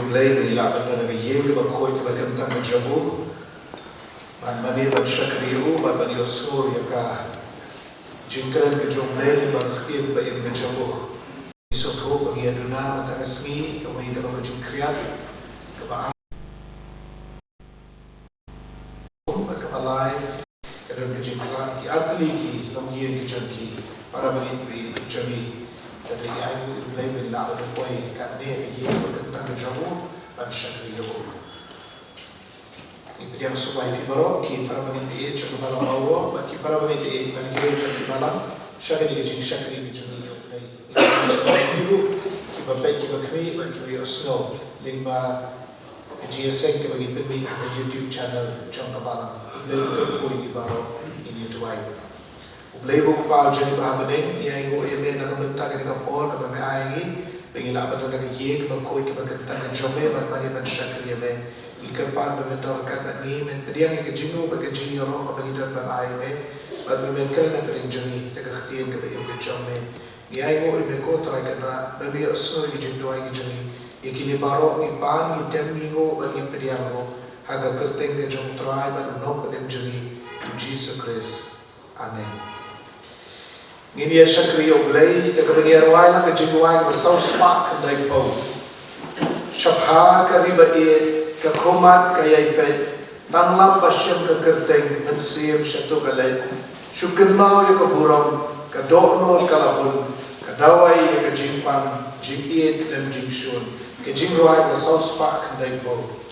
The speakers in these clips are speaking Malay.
blame ila benda na ye ke bakoi ke baganta na jabu man mani ban shakriu ban mani osur ya ka jingkran ke jomlei ban khir ba im jabu isotho bagi aduna mata asmi ke mai ke ba jingkriat ke ba ke balai ke dalam jingkran ki atli ki lam ye ki jangki para bagi bi jami jadi ayu blame ila ba koi ka ne ye baganta na jabu ban shakriu yang supaya kibarok ki para menginti cukup malam awal, bagi para menginti bagi kita cukup malam, syakri kita syakri kita juga supaya dulu kita baik kita kami bagi kita osno lingba GSM kita bagi pembi ada YouTube channel jangka malam, beli koi kibarok ini tuai, beli buku pal jadi bahan bening, yang itu email nak bentak kita kapor, kita mengayangi, pengilah betul nak ye kita koi kita kentang jombe, bagi kita syakri email. Ikerpan membentorkan ni mendiang yang kejingu bagi jingi orang bagi dalam air bagi membentorkan bagi jingi dekat hati yang bagi berjamai ni air orang mereka terakan bagi asal kejingu air jingi ikini baru ni pan ni tem minggu bagi pendiang orang haga kerteng kejung terai bagi nom bagi jingi Jesus Christ Amen. Ni dia syakri oblay dekat bagi arwah nak kejingu air bersau smak kendai pau syabha kariba kakumat kaya ipet nang lam pasyam ka kerteng mensiem syatu kalay syukin mau ya kaburang kadokno kalahun kadawai ya kajingpang jingiet lem jingsyun kajingruay ka sauspa kanday po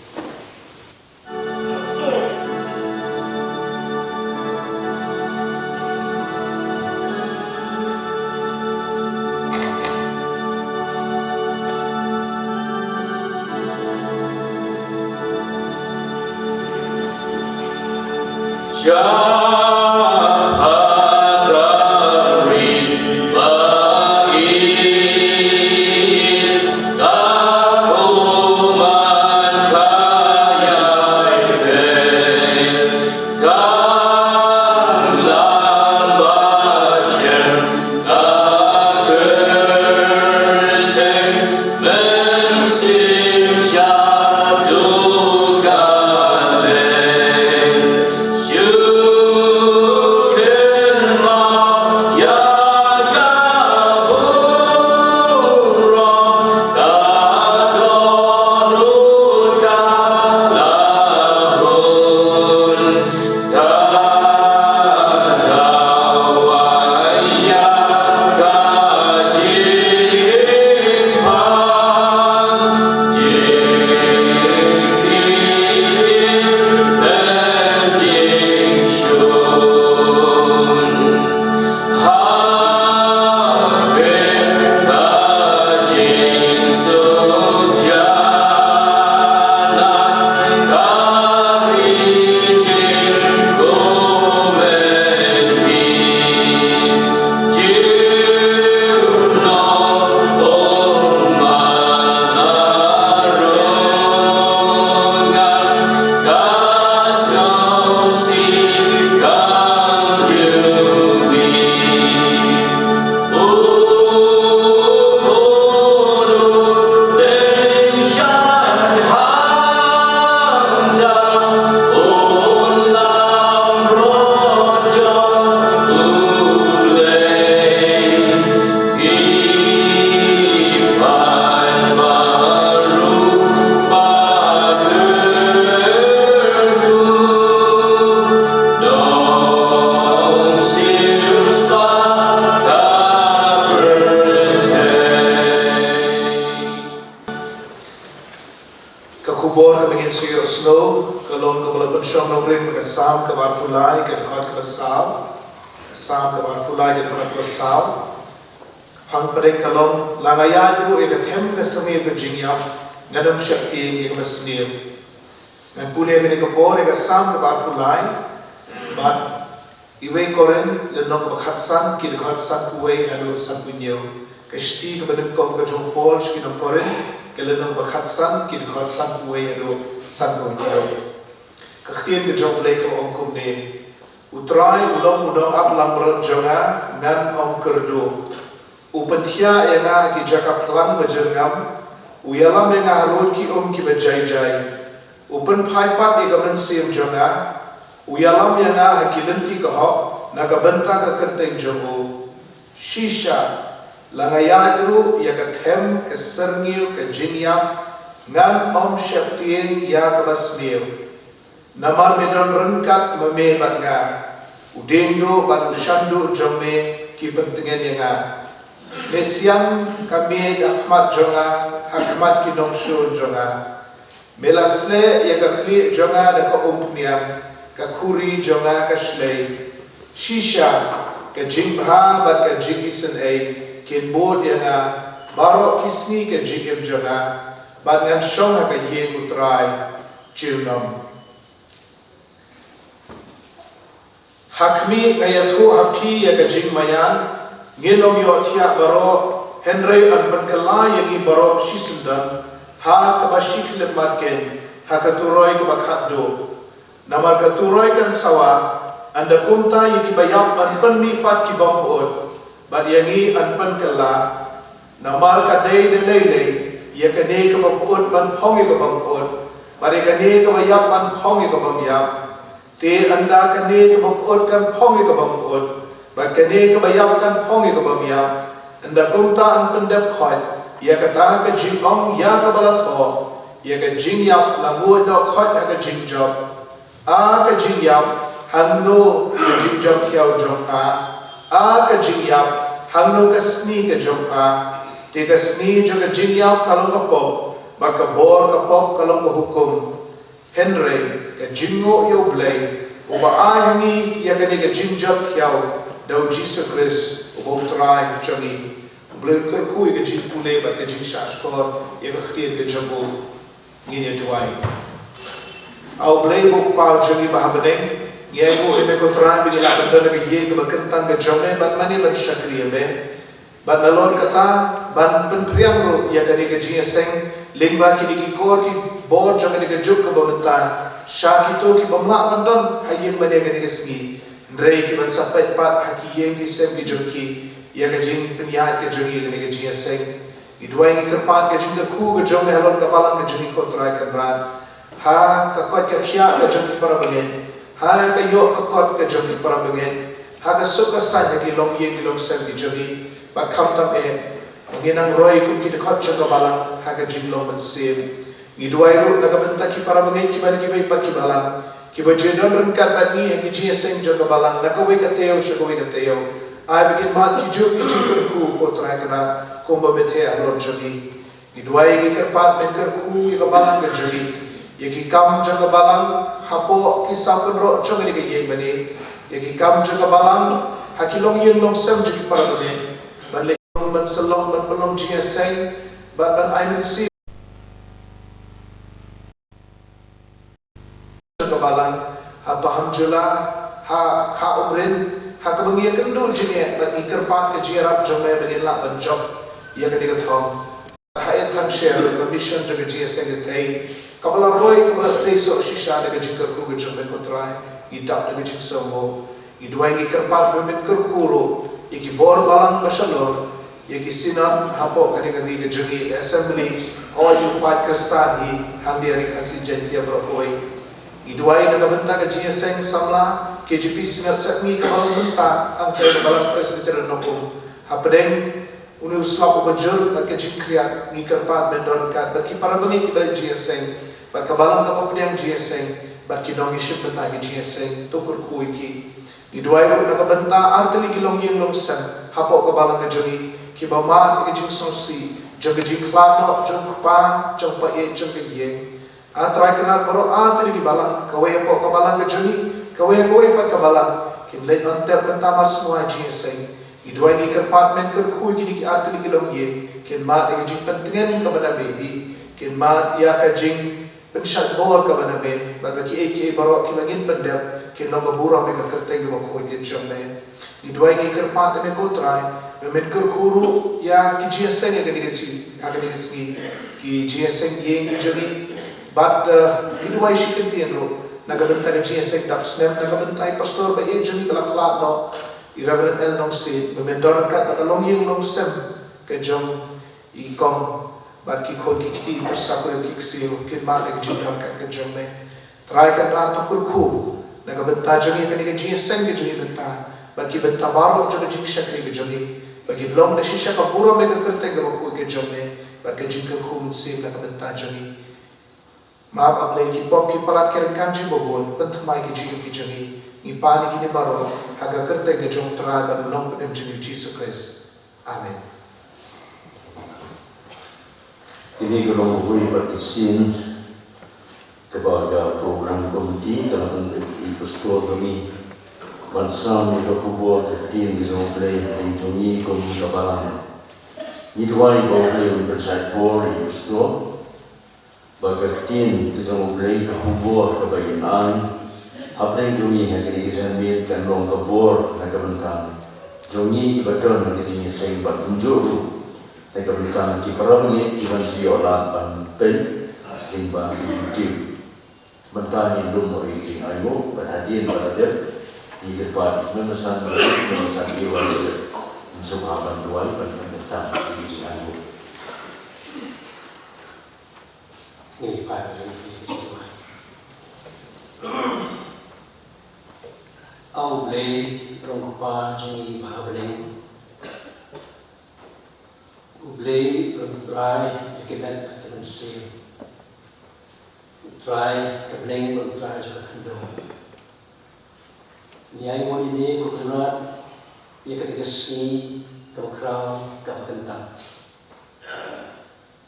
langaya itu ia ketem kesemir berjingap ngadam syakti ia kesenir dan punya ini kepor ia kesam kebarpulai bat iwe koren lenok bekhatsan kini khatsan kuwe adu sampunyo kesti kebenengkong kejompol kini koren kelenok bekhatsan kini khatsan kuwe adu sampunyo kekhtian kejompol ke ongkum ne utrai ulong udong ap lamber jonga ngan ong kerdo upentia yang ki jaka pelang berjengam Uyalam dengan harun ki ki berjai-jai. Upen paipat di gaban sim jonga. Uyalam yang hakilenti kahok naga benta ka kerteng jongo. Shisha langayadru ya ka them ka serngil ka jinyam ngan om syaptien ya ka basmil. Namar medon rengkat memebat nga. Udendo batu syandu jome ki pentingan yang Mesiang kami Ahmad jonga Ahmad ki nongsho jonga Melasle ya ka kli jonga da ka umpniam ka kuri jonga ka shlei Shisha ka jimbha bat ka jingisen ay kin bod yang baro kisni ka jingim jonga bat ngan shong ka ye utrai chilnom Hakmi ngayathu haki ya ka jingmayan Nginom yo atia baro Henry an penkala yang baro shisundan ha kabashik lematken ha katuroy kabakhatdo namar katuroy kan sawa anda kumta yang bayam an penmipat ki bambod bad yangi an penkala namar kadai delele ya kane kabambod ban pongi kabambod bad kane kabayam an pongi kabamyam te anda kane kabambod kan pongi kabambod Bakane kebayam kan pongi kebamiam, anda kumta an pendep khot, ya kata ke jingong ya kebalatho, ya ke jingyam lamu do khot ya ke jingjam, ke jingyam hanno ke jingjam tiaw jong ke jingyam hanno ke sni ke jong te ke sni jo ke jingyam kalong kapop, baka bor kapop kalong hukum, Henry ke jingo yo blay, uba ayangi ya ke jingjam tiaw. Dau Jesus Christ ubom trai changi blur kerkui ke jing pule ba ke jing shashkor ye khtir ke jambu ngine tuai au blay bu pa changi ba habne ye ko ene ko trai bi la banda ke ye ke bakantang ke jamne ba mani ba shakriye be ba nalon kata ban pen priang ro ya ke jing seng lingba ki ki kor ki bor changi ke juk ke bomta shakito ki bomla pandan hayen bane ke sgi Ndrei ki ban sampai pat haki yang ki sem ki jongki ya ka jing penyat ke jongi ke jing seng i duai ni kerpat ke jing ku ke jong halon kapalan ke jing ko trai kan ran ha ka kot ka khia ke jong para bengen ha ka yo ka kot ke jong para bengen ha ka suk ka sa ki long ye ki long sem ki jongi ba kham tam e nginang roi ku ki khot cha ka balang ha ka jing long ban sem i duai ru na ka benta ki para bengen ki ban ki bai pa ki balang Kiba jedon rengkat bani yang kijia seng jaga balang nak kawai kateo syakawai kateo ai bikin mat kijuk kijikerku potrai kena kumba bethe alon jagi idwai ki kerpat men kerku ki balang ke jagi ye ki kam jaga balang hapo ki sapen ro chong ni ke ye bani ye ki kam jaga balang hakilong yen long sem jagi para bani ban le ban salong ban pelong jia seng ban ai men si balang ha pahamjula ha kha umrin ha kabangia kendul jine ban ikerpat ke jirat jome benila ban job ya ke diga thong ha ethan share commission to ge seng tei kabala roy kabala sei so shisha de ge ku ge jome ko trai i tap de ge so mo i duai ge kerpat ben kerkuro iki bor balang basalor ye ki sinan ha po ke ge jagi assembly all you pat kristani hambiari kasi jentia berkoi Iduai na kabenta ka jia seng samla KGP singat sakmi ka balang benta angkay ka balang presbyterian nokum hapadeng unu uslap ubajur ka jing kriya ngikarpat bendor kat baki para bangi ki balik jia seng bat ka balang ka papdeng jia seng bat ki dong iship benta ki jia seng tukur kui ki Iduai na kabenta arteli gilong yin long sen hapo ka balang ka jogi ki bama ki jing sonsi jogi jing klano jong pa jong pa ye jong ke ye Atrai kenal baru atri di balang, kawai apa kabalang kejuni, kawai pat kabalang, kin leit antar pentamar semua jinseng, idwai ni kerpat men kerkui kini ki arti ki long ye, kin mat yang jing pentingan kepada behi, kin mat ya kajing pensat bor kepada be, bagi eki baru ki bangin pendap, kin long keburang mereka kerteng kemakoi kin jomne, idwai ni kerpat men kotrai, men kerkuru ya ki jinseng yang kini kesi, ki jinseng ye ki juni. But iduai shikin tienro nagabenta ke GSX dap snap nagabenta pastor ba ye juni balak no Reverend El nong si memendor kat nakalong yung nong sem ke jong i kong bat ki khon ki kiti persapre ki ksio ki ma le ki kam ka jome trai kan ra to kurku na ka benta jongi ka ni ka ji sen ki jongi benta bat ki benta baro jo ji shakri ki jongi bagi belum na shisha ka puro me ka karte ka ko ke jome bat ki jin ka khum sim na ka benta jongi ma able ki pop ki parat ke kan ji bobon bent mai ki ji ki jongi ni pani ki ni baro haga karte ka jong trai ba belum pe ji Jesus Christ. Amen. Kini kalau boleh participin kepada program komiti dalam pastor kami bangsa ni berkumpul tertim di zona play yang joni komiti kabalan. Ni dua ibu play bersama Paul pastor bagi tim di zona play berkumpul kebayan. Apa yang joni yang kini kita ambil dan long kabur nak bentang. Joni betul nak jadi saya bertunjuk. Mereka berikan kiparan ini iban siola ban pen limba YouTube. Mentani lumur izin ayo berhadiah pada di depan memesan iwan semua bantuan mentang izin ayo. Ini pada ini. Au beli rongpa jini bahagian. Ublay bertry dekibat dengan sil, try kebening bertry juga kendor. Niai mo ini berkerat, ia ketika seni kebekrau kebekentang.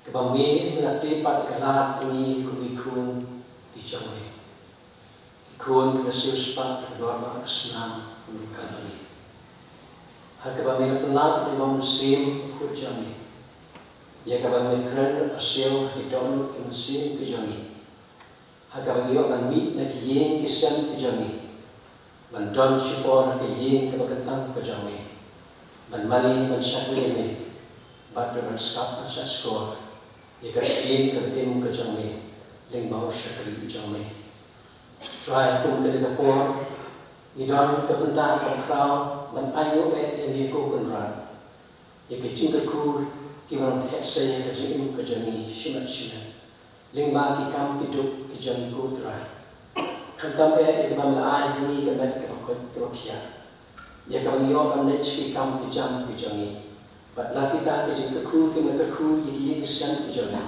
Kebami melatih pada kelat ini kubikun dijamai. Kun berhasil sepat kedua mak senang menukar ini. Kebami pelat di musim kujami. Ya kabang keren asyik hidup ke mesin kejangi. Hakabang iyo kan mit nak yin kesan kejangi. Man don sipor nak yin kebakentang kejangi. Man mali man syakli ni. Bat man skap man skor. Ya katin kerim kejangi. Ling bau syakli kejangi. Try aku kena kapor. Idon kebentang kau man ayu yang diku kenran. Ya kecing kekur. Kiwan tak saya kerjain kerjani simat. Lingba kikam hidup kerjani kutrai. Kantam ikbam laai ini kemet kepakut kerokia. Ya kami yo kamet kikam kejam kerjani. Bat nak kita kerja kekru jadi kesan kerjani.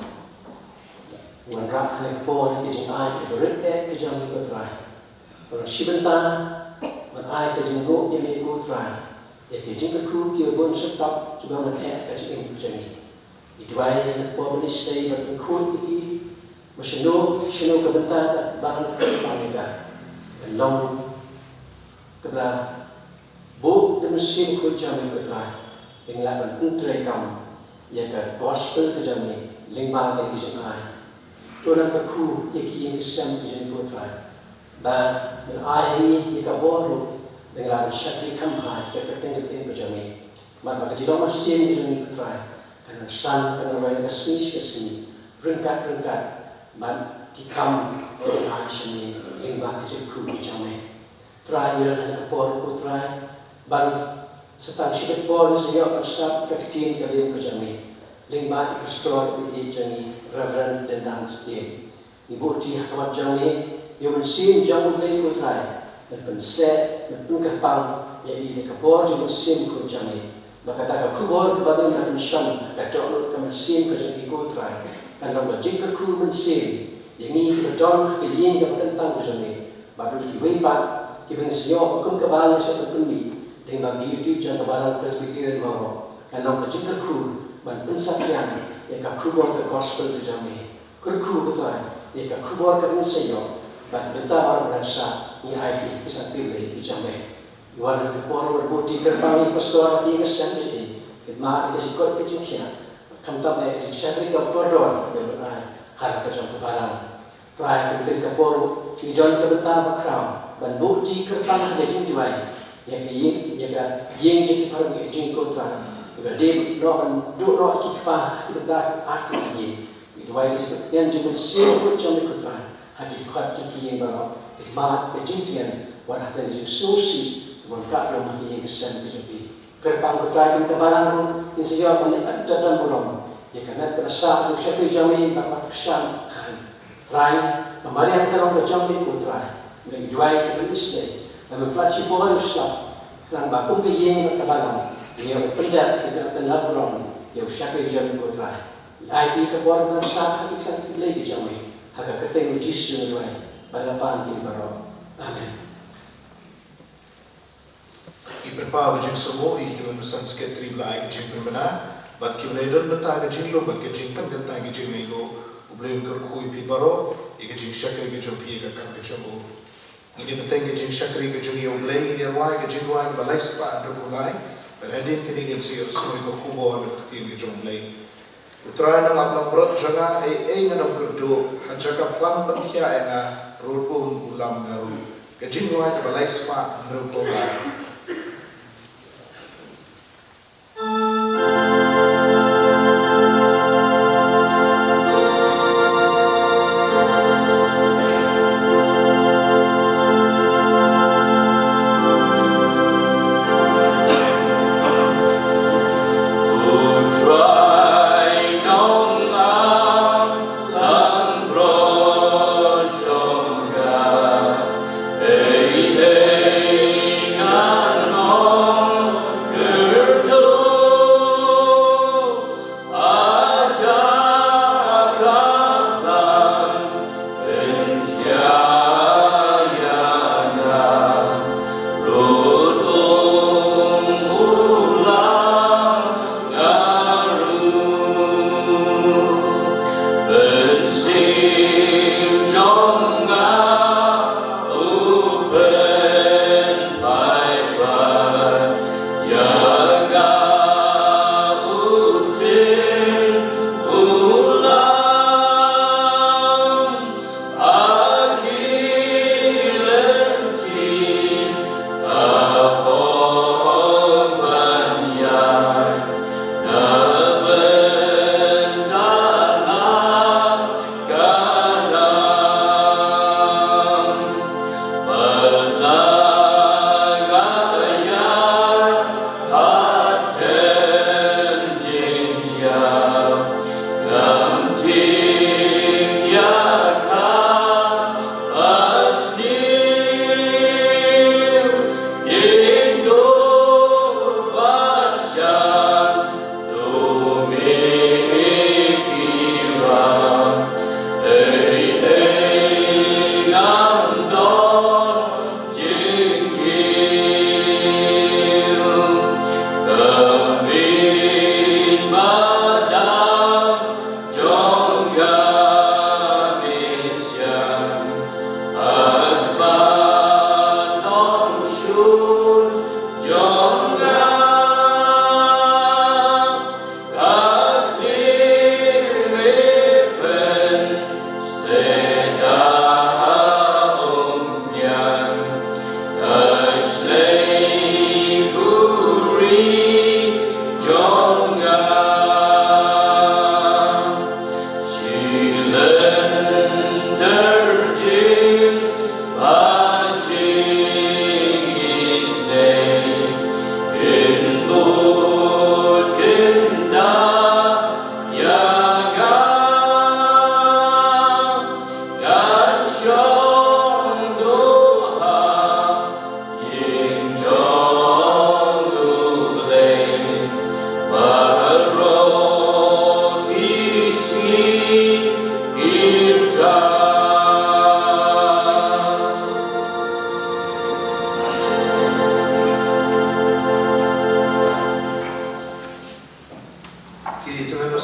Wan rak anak pon kerja ai berit kerjani kutrai. Orang sibenta wan ai kerja go ini kutrai. Ya kerja kekru dia pun setap juga menek kerja kerjani. Ituai yang polis stay berkut ini masih kebentar barang kebanyakan belum kebelah bu dan mesin kerja bergerak dengan lakukan terekam ya ke gospel kerja ni lingba yang disenai orang berku yang kesam kerja bergerak dan berayah ini kita baru dengan syakri kamhai kita ketinggalan kerja ni maka kerja mesin kerja ni bergerak karena san karena orang kesini rengkat man dikam orang sini lingba kerja kru bijame terakhir ada kapor putrai ban setang sikat pol sejak pasca ketin kalian kejami lingba pastor ini jani reverend dan danstian ibu dia kawat jani yang mesin jamu lagi putrai dan penset dan pengkepang yang ini kapor juga mesin kejami maka tak kubur kepada nak mensyam kadang nak mesin kejami putrai dan kalau jika kru mesin yang ini betul kalian yang berkentang kejami baru diwepat kita senyap hukum kebalan satu pendi dengan bagi YouTube jangan kebalan presbyterian mau kalau kejika kru man pensakyan yang kubur ke gospel kejami kru betul yang kubur ke senyap dan bentar orang berasa ni ID bisa pilih kejami Iwan kepor berbudi gerbang pastor yang kesan jadi mak kesikot keciknya kamta baik syakri kapordor berai har kejam kebalan terakhir mungkin kapor hijon kebentar background dan bukti gerbang kecing juai yang yang jadi orang kecing kontra jadi rohan dua kipa kebentar arti ini juai itu yang juga siapa jam kontra hati dikat jadi yang baru mak kecing tian wadah dan susi Maka rumah ini kesan kejupi. Gerbang ketrakan kebalan pun insya Allah ada dan belum. Ya karena terasa tu saya jamin bapak kesan kan. Try kemarin kalau ke jamin pun try. Bagi dua itu istri. Dan pelacur pola usah. Kerana bakung ke yang berkabalan. Dia berpendak kesehatan laporan. Dia usah ke jamin pun try. IT keluarga sah iksan lagi jamin. Hak ketemu Yesus dua. Balapan di baru. Amin. Iberpa wajib semua itu memesan sekretari belai ke jing benar. Bat kita leader mentah ke jing lo, bat ke jing penggentah ke jing lo. Ubelum kerkui pi baru, ke jing syakri ke jing pi ke kan ke jing lo. Ini penting ke jing syakri ke jing yo belai, ini ruai ke jing ruai balai sepa ada mulai. Berhadin kini kan siar semua ke kubur ke tim ke jing belai. Utrayan ang ablang berat jangan nganam kerdo, hajaka pelang pentia nga rupung ulam ngaru. Ke jing ruai ke balai sepa rupung ngaru.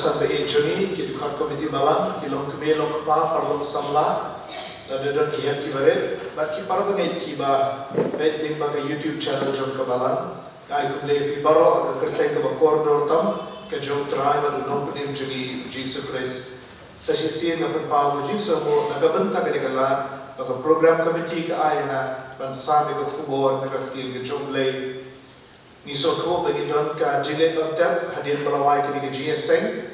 sampai Juni kita buat komiti malam, kita kembali ke parlong samla, dan ada kiat kibaret, bagi para pengen kiba, baik link bagi YouTube channel John Kabalan, kaya kembali piparo agak kertai ke koridor tam, ke John Trai dan nompenin jadi Jesus Christ. Sesi ngapain pau Jesus mo nagabenta ke dikala, bagi program komiti ke ayah, bansa ke kubur, nagakil ke John Lay. Nisokho bagi don ka jilet ontap hadir pelawai ke GSM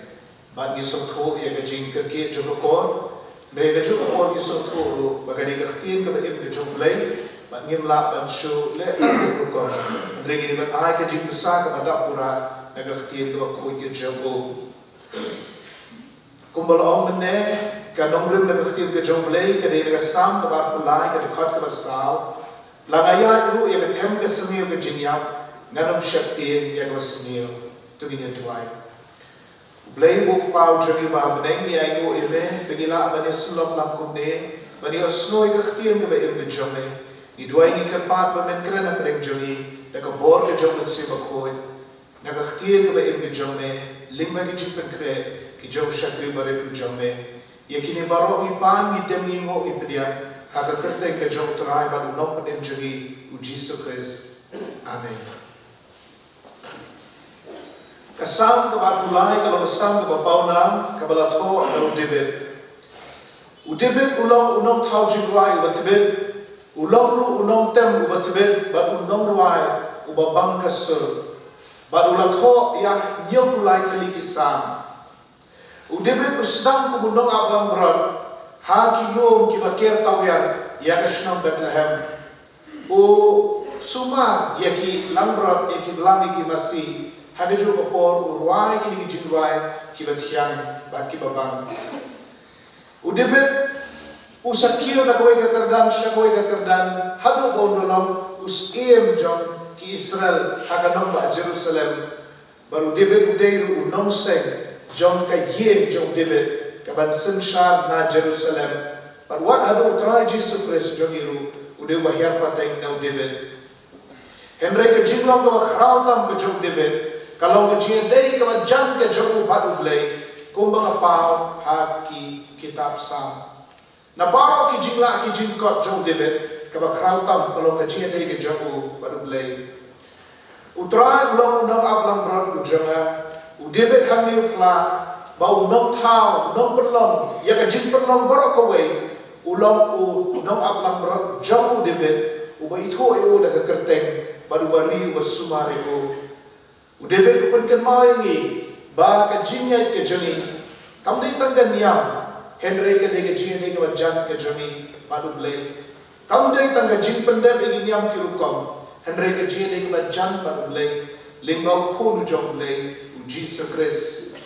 bat nisokho ya ke jing ke jokor mereka jokor nisokho bagi khtin ke baim ke joklay bat ngimla ban shu le nak jokor mereka bat ai ke jing besar ke ada pura naga khtin ke ko ke joko kumbal om mene kanong rim na kakhtir ke jonglei ke de sam ke bar pulai ke dekat ke basau langaya ru ya ke them ke semio ke jinyam nganam shakti ya ke semio tu ginya tuai blai buk pau jami ba beneng ni ai go ile begila bani sulap lakum ne bani osnoi kakhtir ke ba im jongle ni duai ni ke pat ba men kren na preng jami da ke bor ke jongle se ba khoi na kakhtir ke ba im jongle lingba ki chipen kre ki jom shakri bare jongle yakini baro mi pan mi demi ngo ipedia haga kerte ke jom trai ba no pen jagi u Jesus Christ amen kasam ke batulai kalau kasam ke bapaunam ke balatho ke udebet udebet ulong unong thau jingwai ubetebet ulong ru unong tem ubetebet ba unong ruai ubabang kasur ba ulatho ya nyok ulai kali kisam udebet usdam ku bunong ablang berat ha kilom ki bakir tawian ya kasnam Bethlehem u suma ya ki langberat ya ki belang ki masih hade jo kopor urwai ki ni jinwai ki bathian ba ki babang udebet usakio na kowe ka terdan shakowe ka terdan hadu bondolong uskiem jon ki Israel akanong ba Jerusalem baru debet udeiru unong seng John ka ye John David ka ban senshar na Jerusalem but what hadu try Jesus Christ jogiru ude wahyar patay na David Henry ka jinglong ka khrawtam ka John David kalau ka jie dei ka jan ka John padu blay kumbang pau haki kitab sam na pau ki jingla ki jingkot John David ka khrawtam kalau ka jie dei ka John padu blay utrai long nang ablang brot ujanga David hamil pla bau nong thau nong perlong ya ka jin perlong barok away ulong nong ablang barok jauh David ubai tho eu da ka kerteng baru bari wasumare ko David pun kan mayangi ba ka jinya ke jani kam dei tanggan niam Henry ka de ka jinya de ka jan ke jani padu blai kam dei tanggan jin pendem ing niam ki rukom Henry ka jinya de ka jan padu blai lingbau ko nu jong blai Jesus Christ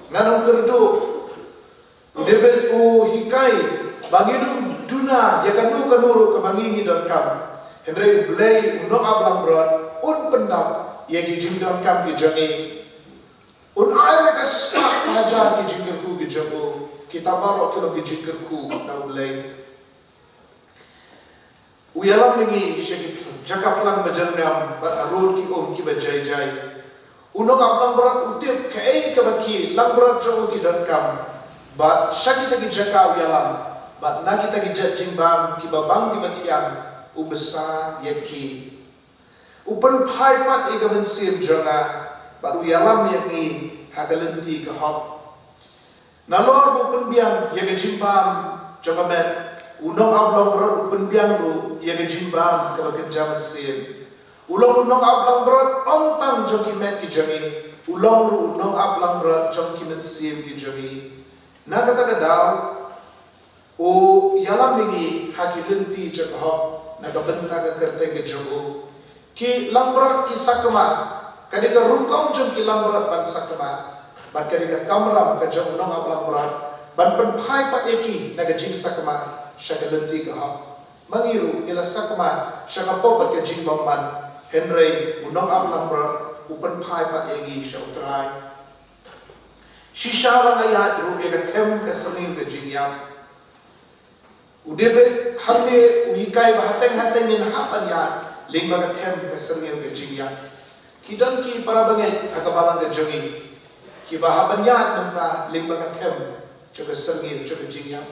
nganong kerdo David hikai bangiru duna ya kanu kanuru kabangingi don kam Henry blay unong ablang brot un pendam ya ki jingdon kam ki jangi un air ka spak hajar ki jinggerku ki jangu kita barok kilo ki jinggerku na blay uyalam mingi sheki jakaplang bajangam bat arod ki ki bajai jai unong ablang berat utip kei kebaki lang berat jauh di dan kam bat syaki tagi jaka uyalam bat nagi tagi jajing bang ki babang ki batiang ubesar yaki upen pai pat ega mensir janga bat uyalam yaki hagalenti ke hok nalor upen biang yaga jimbang janga met unong ablang berat upen biang ru yaga jimbang kebakan jaman sir ulong unong ablang berat ontang joki met ki jami ulong unong ablang berat joki met sim ki jami naga taga daw o yalam mingi haki lenti jekho naga benta ka kerte ki jogo ki lambrat ki sakma kadika rukong jom ki lambrat ban sakma ban kadika kamram ka jom unong ablang berat ban pen pai pat eki naga jing sakma shaka lenti ka ha mangiru ila sakma shaka popat ka jing bamban Henry unong ablang berat upen pai pat egi shautrai shisha lang ayat ru ega tem ka samin ka jingyam udebe hamne uhikai bahateng nin hapan ya lingba ka tem ka samin ka jingyam kidan ki para bangai agabalang ka jongi ki bahaban ya nanta lingba ka tem ka samin ka jingyam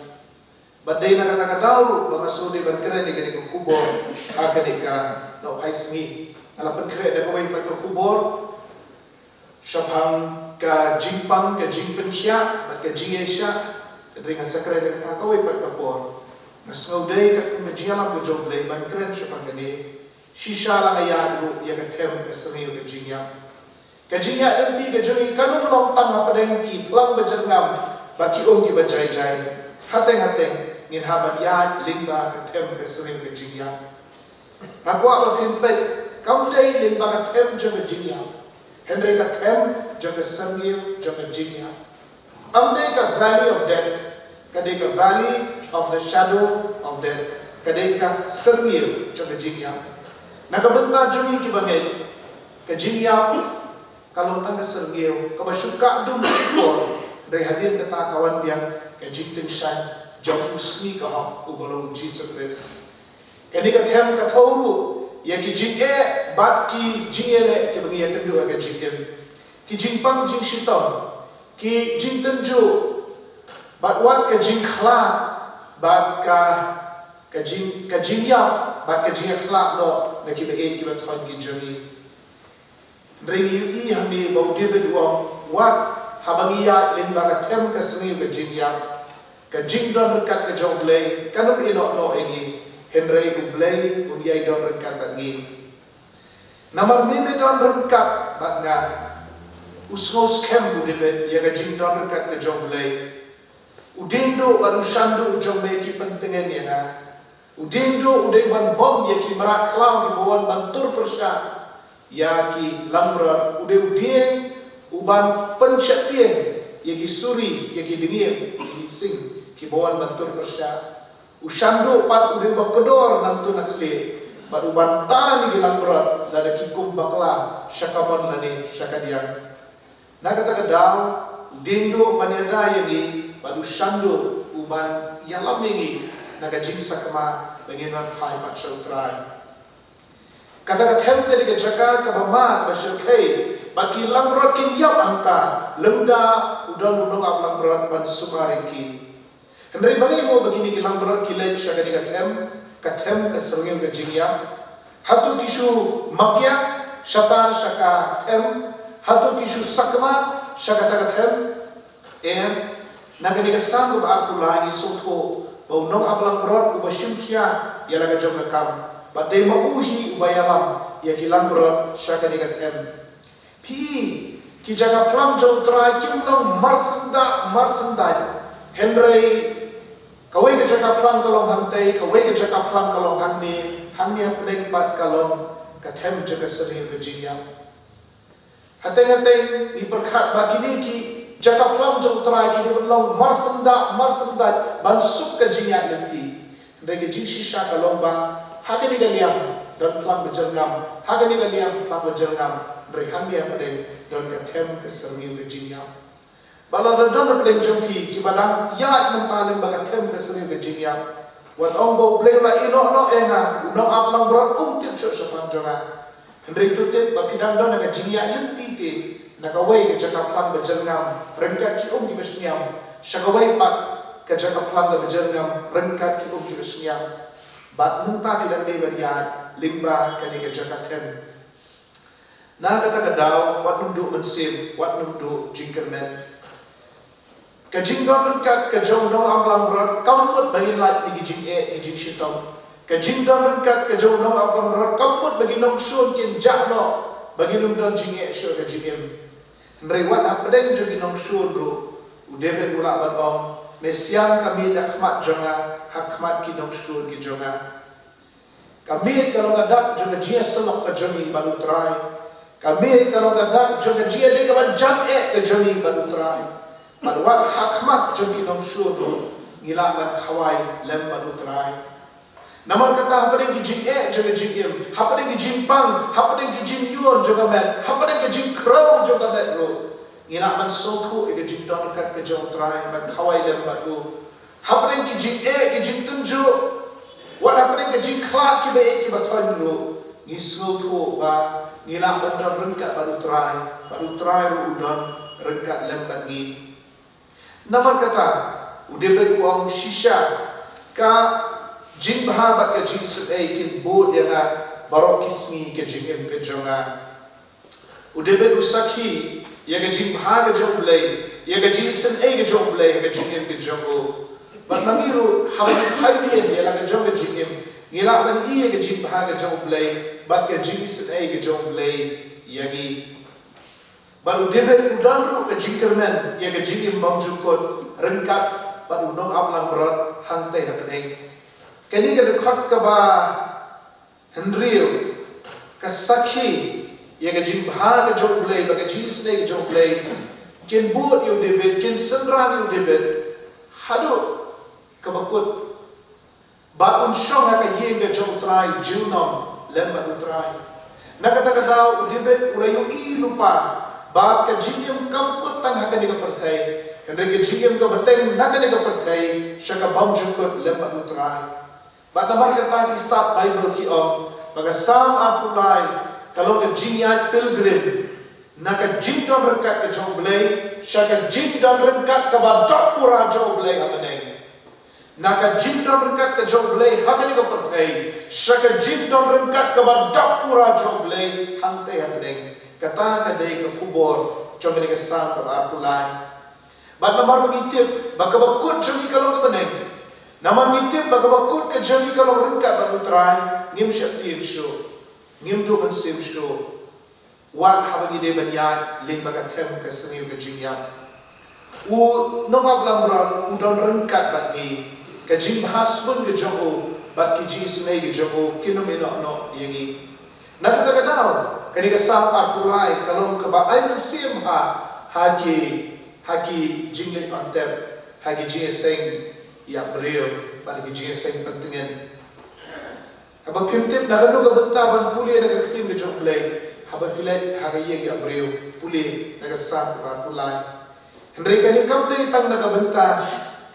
badai na kata daw mga sudi ban kren ni gani ko kubor akanika no paisngi ala pen kre da ko wai pa ko kubor syabhang ka jingpang ka jingpen khia bat ka jingesha ringan sakre da ka ko wai pa kapor nasngau dei ka kumjiala ko joble ban kren syabhang gani shisha la ya ru ya ka tem ka sami ka jingya enti ka jongi kanung long tang padeng ki lang bajangam ba ki ong ki bajai jai hateng nin haban ya lingba ka tem ka sami ka jingya akwa lo kimpe kam dei lingba ka tem jo ka jingya Henry ka tem jo ka sami jo ka jingya Amdeka valley of death, kadeka valley of the shadow of death, kadeka serngil cho kejingya. Nakabenta jumi ki bangai kejingya kalau tang serngil kabasuka dum sikor dari hadir kata kawan biang kejing shan jam usni ka ubalong Jesus Christ. Kani ka them ka thoru ya ki jing bat ki jingele ki bangai tendu ka jingel. Ki jing pang jing shitom ki jing tenju bat wat ka jing khla bat ka jing ya bat ka jing khla no na ki be ki ba thon ki jami ringi i hamni bau debed wong wat habangiya ling ba ka them ka smi ka jing ya ka jing don ka ka jong lay kanu i no ini henry ku blay un yai don ka ka ngi namar mi me don ka bat nga usngos kem budebet yaga jingdon kat ke jonglei udindo baru shandu jongme ki pentengen yana udindo udai ban bom ya ki merak klau ki bawan bantur persya ya ki lamrot udai udien uban pensyatien ya ki suri ya ki dingin ya ki sing ki bawan bantur persya ushandu pat udai bakedor nantu nakle baru bantan ki lamrot lada ki kumbakla syakaman nani syakadiang. Na kata daw dindo maniada yagi baru shandu uban yalam ini naga jing sakama benginan pai mat sautrai kata tem dari kejaka kabama basykai baki lamrot kin yap angka lemda udan udong ab lamrot ban sumariki hendai bagi mo begini ki lamrot ki lek syakadi katem keserngil ke jingya hatu kisu makya syatan syaka tem hatu kisu sakma syakata kathem nagani kasang ba aku lagi sotho bau nong ablang brod uba shimkia ya laga jom kam ba dei mauhi ubayalam ya kilang brod syakani kathem pi ki jaga plam jom trai kim long marsanda henry kawai ke jaga plam kalong hantai kawai ke jaga plam kalong hangni apneng pat kalong kathem jaga seri Virginia Hatay-hatay iberkat bagini ki jaga plam jong trai ki long marsanda bansuk ke jinya nanti ndege jinsi sha kalong ba hagani galiam dan plam bejerngam hagani galiam plam bejerngam berhami apa den dan kathem ke sermi Virginia bala dan den jompi ki badang ya mempaling bagathem ke sermi Virginia wat ongbo blela ino enga no aplang bro tip so panjonga Hendrik tutip bapidang don naga jinya yanti te naga wai ke jaka plang bejerngam rengkat ki di besniam syagawai pat ke jaka plang bejerngam rengkat ki di besniam bat munta tidak de beriat limba kali ke jaka tem na kata kadau wat nunduk mensim wat nunduk jingkernet ke jingdon rengkat ke jong dong amblang berat kamut bagi lat di jing di jing shitong ke jingdon rengkat ke jong dong amblang berat kamut bagi nong shun kin jakno bagi lumdon jinge shun ke jingem nrewat apdeng jogi nong shun bro udebe ulak badong mesiang kami dakmat jonga hakmat ki nong shun ki jonga kami kalau ngadak jonga jia selok ke jongi balu trai kami kalau ngadak jonga jia de kawan jam ke jongi balu trai Madwat hakmat jogi nong shuru ngilangan khawai lemba utrai. Namun kata hapade ki jing joga jingim, hapade ki jing pang, hapade ki jing yuon joga met, hapade ki jing crow joga met ro. Ngilangan sotu ke jing don kat ke jong trai man khawai lemba tu. Hapade ki jing tunju. Wat hapade ki jing klat ki be ki baton ro. Ngi sotu ba ngilangan don rengkat baru trai ro udon rengkat lemba ngi. Namar kata udebet uang shisha ka jing bahabat ke jing sedai kin bod yang barok kismi ke jing ke jonga udebet usaki yang ke jing bahaga jong blai yang ke jing sedai ke jong blai ke jing ke jongo bat namiru hawi haidien yang ke jong ke jing ngira ban iya ke jing bahaga jong blai bat ke jing sedai ke jong blai yagi baru debet udanru ke jingkermen yang ke jingim mamjukot rengkat baru nong aplang berat hantai hapnei kini ke dekat ke ba hendriu ke sakhi yang ke jing bahaga jong blai bagi jing snake jong blai ken buat yu debit, ken senran yu debit, hadu kabakut bakun syong haka yeng ke jong utrai, jilnom lembat utrai. Nakata-kata debit ulayu lupa, ba ka jingim kamput tang haka ni kapertai, hendrik ka jingim ka bateng naka ni kapertai, syaka bam jukut lembat utrai. Ba namar kata ki start Bible ki om, baga sam apulai, kalau ka jingyat pilgrim, naka jingdon rekat ke jong belai, syaka jingdon rekat ka ba dok pura jong belai amaneng. Naka jingdon rekat ke jong belai haka ni kapertai, syaka jingdon rekat ka ba dok pura jong belai hante amaneng. Kata kadai ke kubur, jong ni kesam ka ba apulai. Ba namar mengitip, baga bakut jong ni kalau ka teneng. Nama ngitip baga bakut ke jami kalau ringkat baru terai ngim syap tim show ngim do ban sim show wan habagi de ban ya ling baga tem ke seni ke jingyam u nonga blambran u don ringkat bat ni ke jing hasbun ke jogo bat ki jing snei ke jogo kino me no yengi nak kata kadau kani ke sam apulai kalau ke ba ai sim haki jingle antep haki jing sing ya beliau pada kejadian yang pentingnya. Abang pimtip nak lalu ke bentaban pulih nak ketim ke jok belai. Abang pilih hari ya beliau pulih nak kesam ke pulai. Hendrik ni kau deh tang nak bentar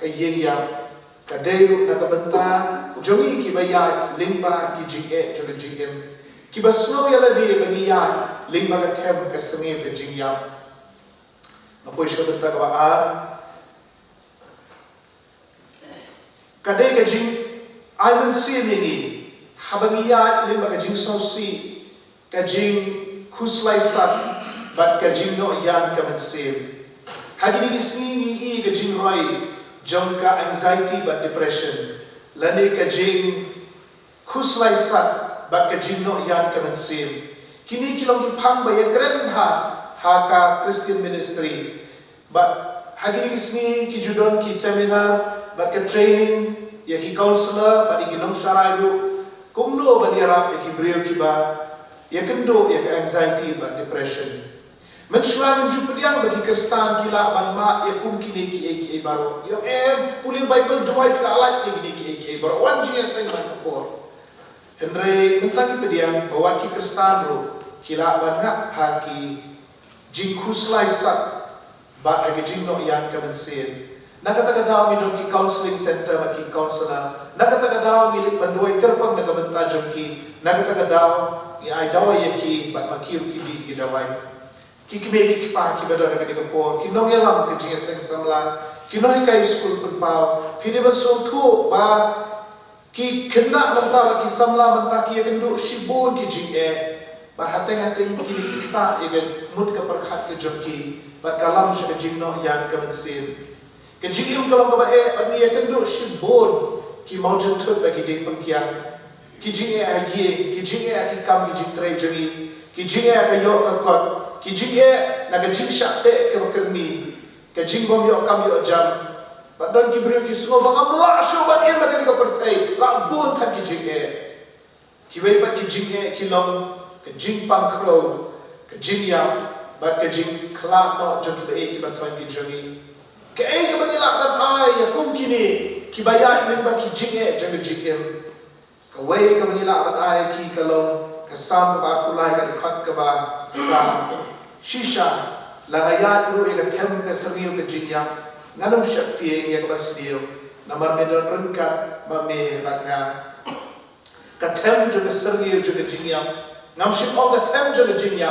ke yang kadai nak bentar. Jogi kibaya limba kijike jok jikem. Kibasno ya lagi bagi ya limba ketem keseni ke jingyam. Apa isu bentar ke kadai kajing island sea ni habangiya lima kajing sausi kajing kuslai sat bat kajing no yan kaman sim hagi ni sini kajing roi jongka anxiety bat depression lani kajing kuslai sat bat kajing no yan kaman sim kini kilong ipang baya keren haka Christian ministry bat hagi ni sini ki judon ki seminar bat ke training ya ki counselor bat ki nong syarayu kumno bat yarap ya ki brio ki ba ya kendo ya ke anxiety bat depression mensyuan jupediang bagi kestan kila ban ma ya kum kini ki baro yo puli Bible doai kila alat ni ki baro wan jia sing ban kopor Henry mentang pediang bawa ki kestan ro kila ban ngak ha ki jingkus lai sat bat ha ki jingno yang kemensin nakata-kata mi dong ki counseling center bagi counselor nakata-kata mi lik banduai kerpang nak benta jongki nakata-kata ai dawai yaki bat makir ki di dawai ki kibe ki pa ki bada nak dikapor ki nong yalam ke jinga seng samlan ki noi kai school pun pau pini ban so thu ba ki kena menta ki samla menta ki kendu shibun ki jinga ba hateng-hateng ki kita igen mut ka perkhat ke jongki bat kalam sya jingno yang kemensin kejingim kalau kau ani akan duduk shibun ki mau jentut bagi ding pengkian kijinge agi kam kijing tray jeri kijinge akan yok kakot kijinge nak kijing syakte ke makermi kijing bom yok kam yok jam badan kibri ki semua bangam lah syobat yang bagi kau percaya rabun tak kijinge kiwei pat kijinge kilong kijing pangkro kijing yang bat kijing kelak no jom kibai kibatuan kijeri kaya ka banilakad ay kung kini kibayat min ba ki jinge jang jikem kawai ka banilakad ay ki kalong kasam ba kulay ka khat ka ba sa shisha lagayat ru ega tem ka saril ka jinya nganong shakti ya ka basdio namar medon rengkat ba me nga ka tem jang saril jang jinya ngam ship all the tem jang jinya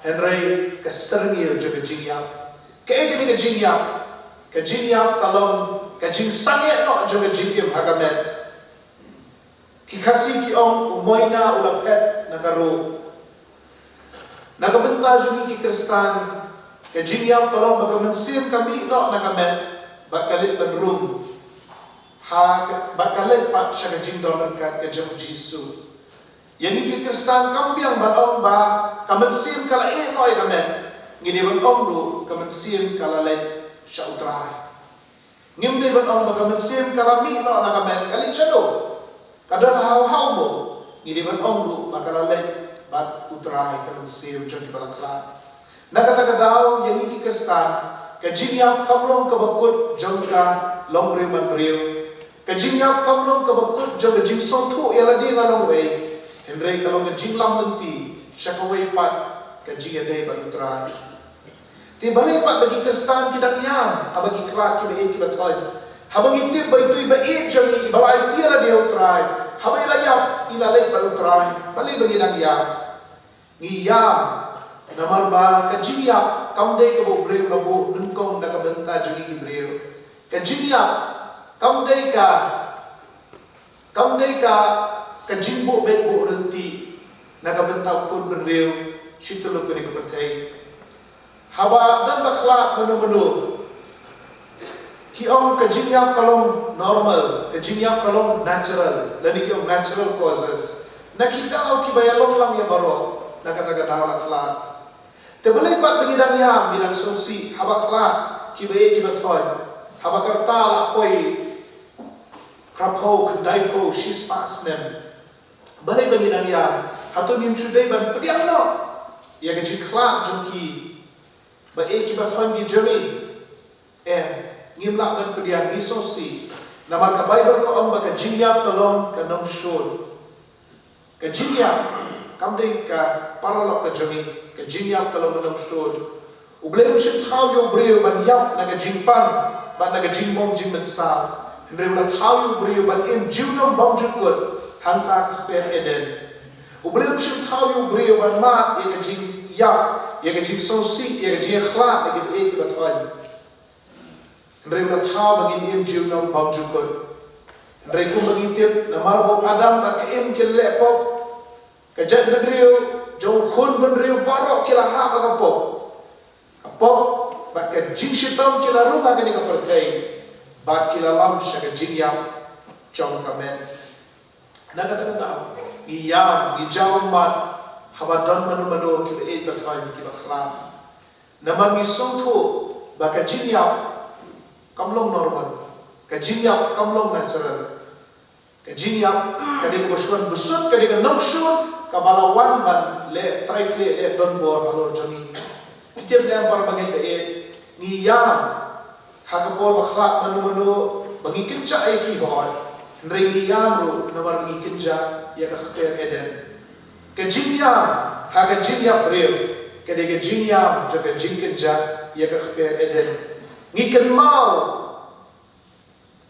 henry ka saril jang jinya kaya ka jinya kajing yang kalong kajing sangat no juga jingim hagamet kikasi ki ong umoina ulapet nagaru nagabenta juga ki kristan kajing yang kalong bagamensim kami no nagamet bakalit benrum bakalit pat siya kajing dolar kat kajang jisu yang ki kristan kambiang balong ba kamensim kala no igamet ngini ong lu kamensim kala let sya utrai ngim de ban ong baka mensim karami no nagamen kali chado kadar hau mo ngidi ban ong lu baka lalek bat utrai ka mensim jodi balakla nakata kadao yang iki kristan Kajingyap kamlong kabakut jongka long riu man riu. Kajingyap kamlong kabakut jong jing song tu yala di ngalong wei. Henry kalong kajing lam menti syakawai pat kajing adai balutrai. Ti balai pat bagi kestan kidang yam abagi kerak kibai kibatoi. Habang itip ba ito'y bait jong ibalay tira di utrai. Habang ilayap ilalay balutrai. Balay bagi nang yam. Ngiyam namar ba kajingyap kamday kabo breu labo nungkong nakabenta jungi breu. Kajingyap kamday ka kajingbo betbo renti nakabenta kun breu situlog bani kapertay. Haba dan bakla menu-menu kiong kajingyap kalong normal, kajingyap kalong natural, lani kiong natural causes. Nakita au kibayalong lang ya baro nakatagadaw lakla. Tebalay pat bangidang yam bilang sosi habak la kibaye kibatoy habak kartala koy krapho kendai ko shispas nem balay bangidang yam hatun nim suday ban pediang no ya gaji kla jongki ba e kibatoy di jami ngimla ban pediang ni sosi namar ka bible ko ang baga jinyap tolong ka nong shul ka jinyap kamding ka paralok ka jami ka jinyap kalau menang shod ublem shit how you breu ban yap naga jingpan ban naga jingmom jingmet sa breu la how you breu ban im jinom bom jukut hangta per eden ublem shit how you breu ban ma ye jing yap ye jing sosi ye jing khla naga e batwan breu la how bagi im jinom bom jukut breu ko bagi tip namar bo adam ba im ke lepop kajat bedriu jauh khun bedriu barok kila ha bagapok apok bat ka jing shitam kila runga kani ka pertai bat kila lam syaga jingyam chong kamen naga taga iyam ijam mat habadan manu kila e batwan kila khlam naman misong thu baka jingyam kamlong normal ka jingyam kamlong natural ka jingyam kadi ko basuan busut kadi ka nongshun kabalawan ban le traik le don bor alor joni item le par bangin be ni yam hakapol bakhlak manu bagi kinja ai ki hoi ndre ni yam ro nawar ni kinja ya ka khater eden ke jinyam ha ka jinyam breu ke de ke jinyam jo ke jinkinja ya ka khater eden ni ken mau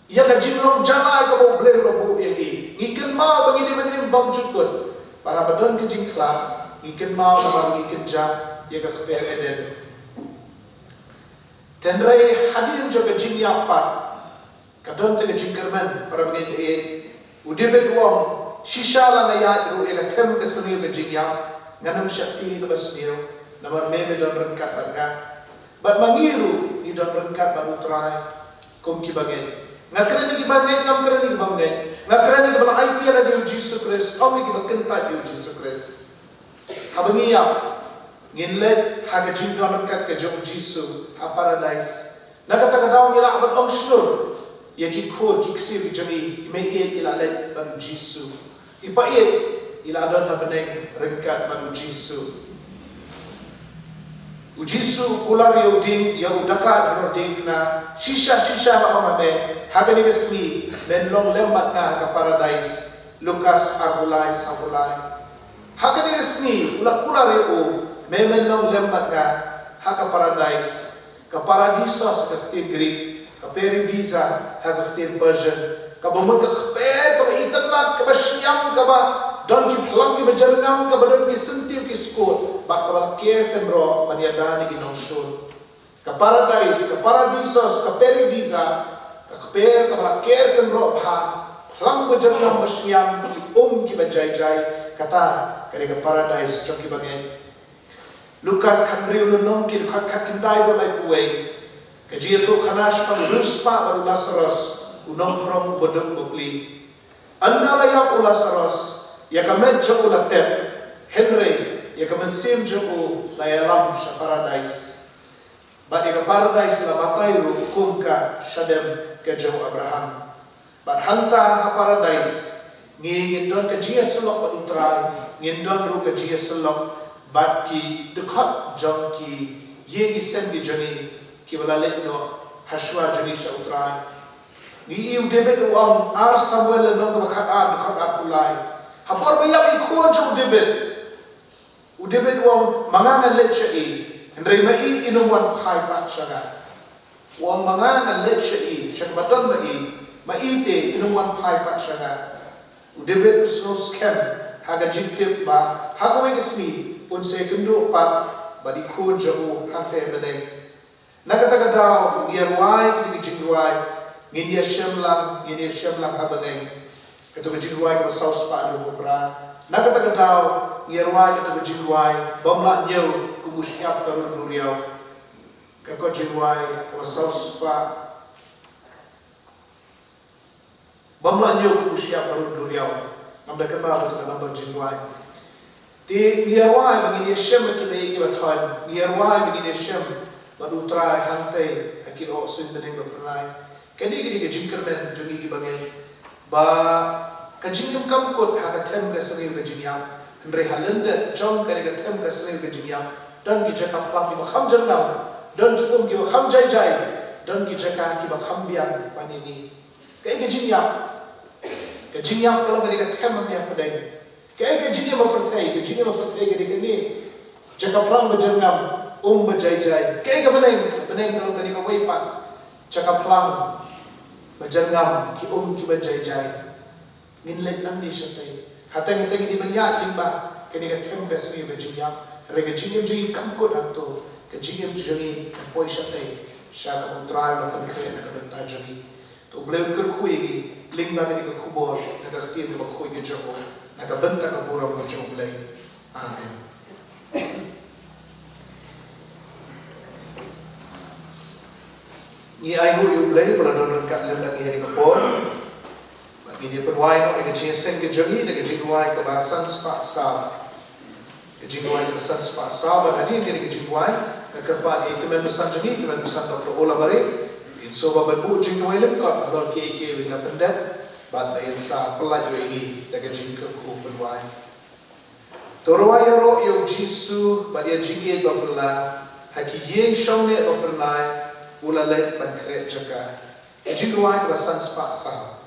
ya ka jinlong janai ka bo bleu lo bu yagi ni ken mau bagi de menim bam jukut para badon ke jingkla ikan mau namar ikan ja ya ka khaber eden tenrai hadir jo ke jingya pat kadon te ke jingkerman para bangin e udebe duang shisha la ya ru ela tem ke senil ke jingya nganam syakti ke basnil namar meme don rengkat banga bat mangiru ni don rengkat baru trai kom ki bangin ngakran ni bangin ngam kran ni bangin ngakran ni bala IT ala di Jesus Christ kau ni bakenta di Jesus Christ habangiya nginlet haga jingdon kat ke jong Jesus ha paradise nakataga daw nila abat ong shlur yaki khod kiksir jami imayet ila let baru Jesus ipait ila don habaneng rengkat baru Jesus ujisu ular yauding yaudaka haroding na shisha ba amame hagani besmi menlong lembat na ka paradise Lukas agulay sagulay hagani besmi ulak ular yo menlong lembat na haka paradise ka paradiso sa kaftir Greek ka paradisa haka kaftir Persian ka bumud ka khaper ka internet ka basyam ka ba don ki phlang ki bajarngam ka badon ki sentir ki skot bak ka care kan ro maniada ni ginong shul ka paradise ka paradisos ka paradisa ka khaper ka care kan ro pha phlang bajarngam basyam ki ki bajai kata kare ka paradise choki bangen Lukas khandriu nong ki khat kindai ro lai puai ka ji thu khanash ka ruspa baru Lazarus unong krong bodong bokli anda layak Lazarus ya kamen jo la tep Henry ya kamen sim jo layalam sa paradise ba ya paradise la batay ru kumka shadem ke jo Abraham ba hanta ha paradise ngin don ka jia selok utrai ngin don ru ka jia selok ba ki dekat jong ki ye ni sen di joni kibalalik no Hashwa jani sautrai ni David uang Samuel no kakat ulai hapor bayak ikuan cu David uang mangangan lecei Henry mai inuman pai pak syagat uang mangangan lecei syakbatan mai te inuman pai pak syagat David usnos kem haga jintip ba haga wegesni unse kendo pat badi kuan jau hate beneng Nakata-kata ngiyarwai kita jingruai nginia syamlang habaneng kita jingruai ke saus pa do bra nakata-kata ngiyarwai kita jingruai bamla nyau kumusyap karun duriau kako jingruai ke saus pa bamla nyau kumusyap karun duriau ngamda kema betul nambah jingruai di ngiyarwai nginia syam kita iki bathon ngiyarwai nginia syam baru try hantai akil osin beneng berperai kini ke jingkermen jungi bangen ba kajingam kamkut haga tem ke sering berjinyam Henry Halenda jom ke tem ke sering berjinyam dan ki jaka plang ki bakham jangam dan ki bakham jai dan ki jaka ki bakham biang panini ke jinyam kalau ke tem dia pedeng ke jinyam pertai ke ni jaka plang berjangam berjai-jai. Kaya beneng kalau kani ka waipat. Cakap lang berjangam ki berjai-jai. Nginlet nam ni syaitai. Hatang-hatang di banyak limba kani ka tembes ni berjingam. Rega jingam jingi kamkut ato. Ka jingam jingi kampoi syaitai. Syaka utrai makan kaya na kabenta jingi. To beliau kerkui gi limba kani ka kubor. Nagaktir ka bakui ki joko. Nagabenta ka burang ka joko belai. Amen. Ni ayu yu belai pada don kat lem lagi hari kapor. Bagi dia perwai no ke jeng ke jangi ke jingwai ke bahasan spasa. Ke jingwai ke bahasan spasa bahadi ke jingwai ke kerpa ni teman besan jangi teman besan Dr. Ola Bare. Inso baba bu jingwai lem kat alor ke bila pendat bad na insa pelaj ini ke jingke ku perwai. Torwai ro yu Jisu badia jingi bapela haki yeng shone bapela Ula let ban kret jaka. Jingwai ke bahasan spasa.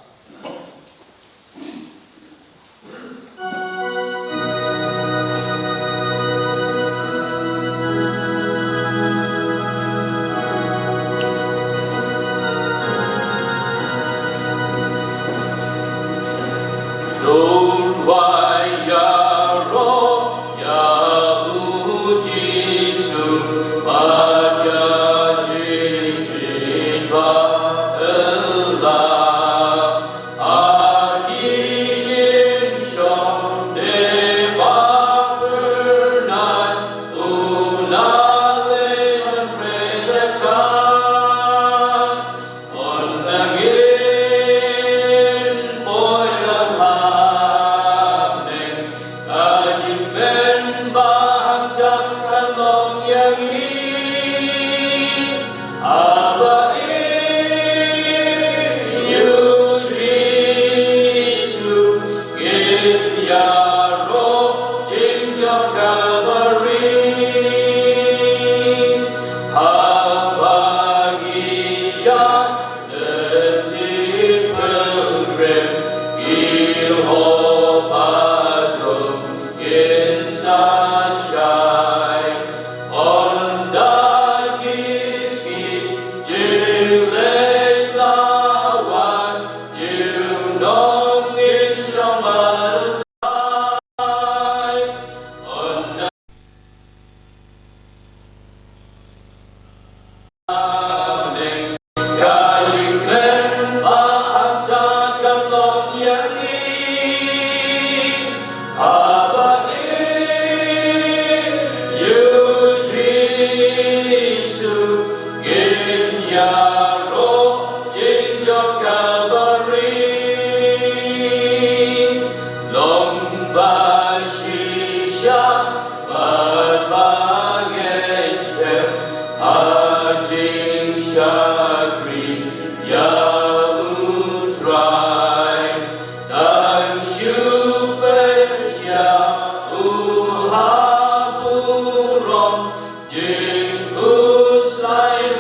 Jing us lai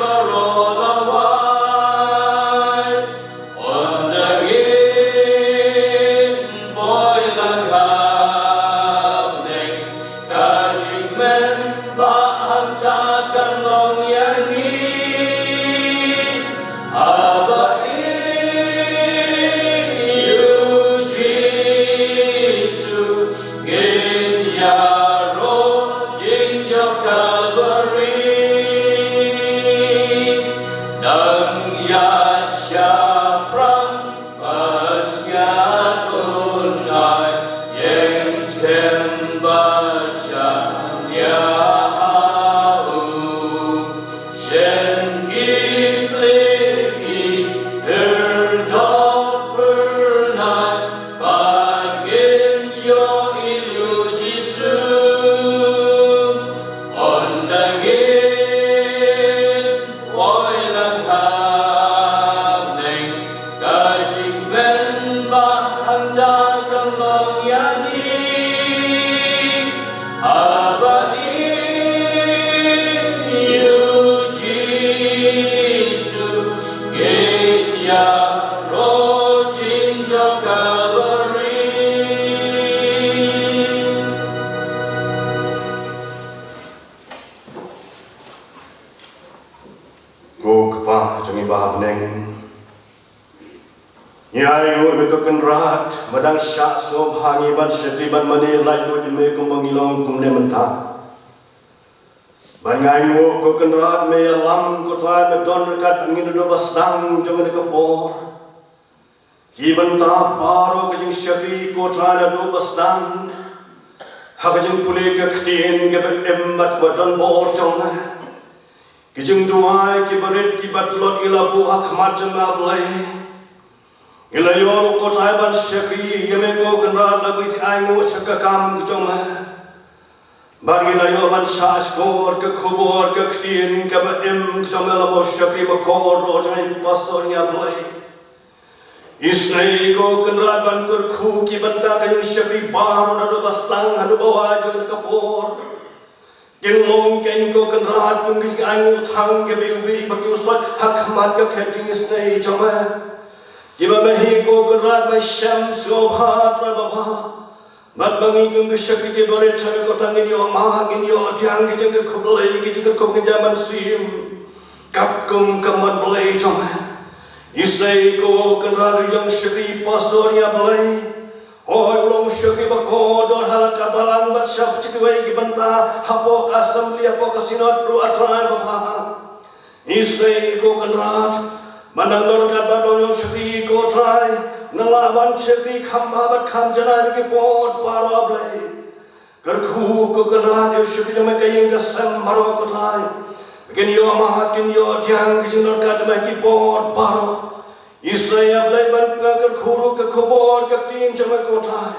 Ko kepa jangi bahab neng. Nyai ngoi betoken rat madang syak sob hangi ban syekri ban mani lai lo jeme ko mangilong kumne mentah. Ban ngai ngo ko ken rat me alam ko trai me don rekat ngin do basang jangi ke por. Hi mentah baro ke jing syekri ko trai do basang. Ha ke jing pule ke khtien ke bet embat ko don bor jong. Kijing duai ki baret ki batlot ilabu akmat jengab lay. Ilayon ko taiban syekri yeme ko kenrat lagu isi aingu syakakam kejoma. Bagi layo ban syas kor ke kubur ke ktin ke baim kejoma labo syekri bakor rojai pastornya lay. Isnai ko kenrat ban kerku ki banta kayung syekri baru nado bastang hadu bawa jeng kapor. Yang mungkin ko kenrat pun kisah angu thang ke biwi bagi usut hakmat ke khating isnai joma. Kiba mahi ko kenrat mai syam sobha trababa. Mat bangi kung syakri ke bare chame ko tangin yo ma ngin yo tiang ke jeng ko belai ke jeng ko ngejaman sim. Kap kum kamat belai joma. Isnai ko kenrat yang syakri pastornya belai. Oh, ulung syukri bako dor hal kabalang bat syab cikwai gibanta hapo assembly hapo sinod ru atrai bapa. Isai ko kenrat mandang dor kabadonyo syukri ko trai nalaban syukri khamba bat kham jana ki pot paro blai. Kerku ko kenrat yo syukri jama kayeng kasam maro ko trai. Ken yo ma ken yo tiang kijinor ka jama ki pot paro. Israel belai banpakar khuru ke khobor ke tin jama kotai.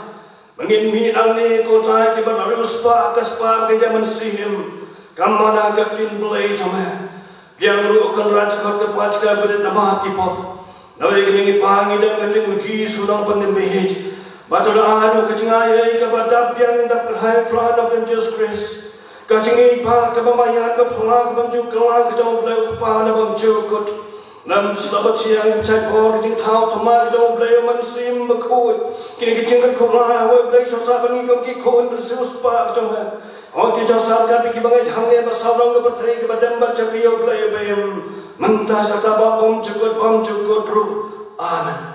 Mengin mi angni kotai ki barus pa kaspa ke zaman sim. Kamana ke tin belai jama. Biang ru kan rat khot ke pach ka ber nama ki pop. Nawe ngi pangi dan ke tin uji surang pandembe. Batara anu ke cingaya ke badap biang dap hai try of Jesus Christ. Ka cingi pa ke bamayan ke phla ke banju kala ke jom belai ke pa na bam chukut. Nam selamat siang besar kor jing thau thoma jong blay man sim bakut kini kijing kan kumla we blay sosa bangi gom ki khon bersus pa jong ha on ki jasa kan bi bangai hangne ba saurang ke berthai ke badam ba chakiyo blay bayam mentah sata ba bom cukut ru amen.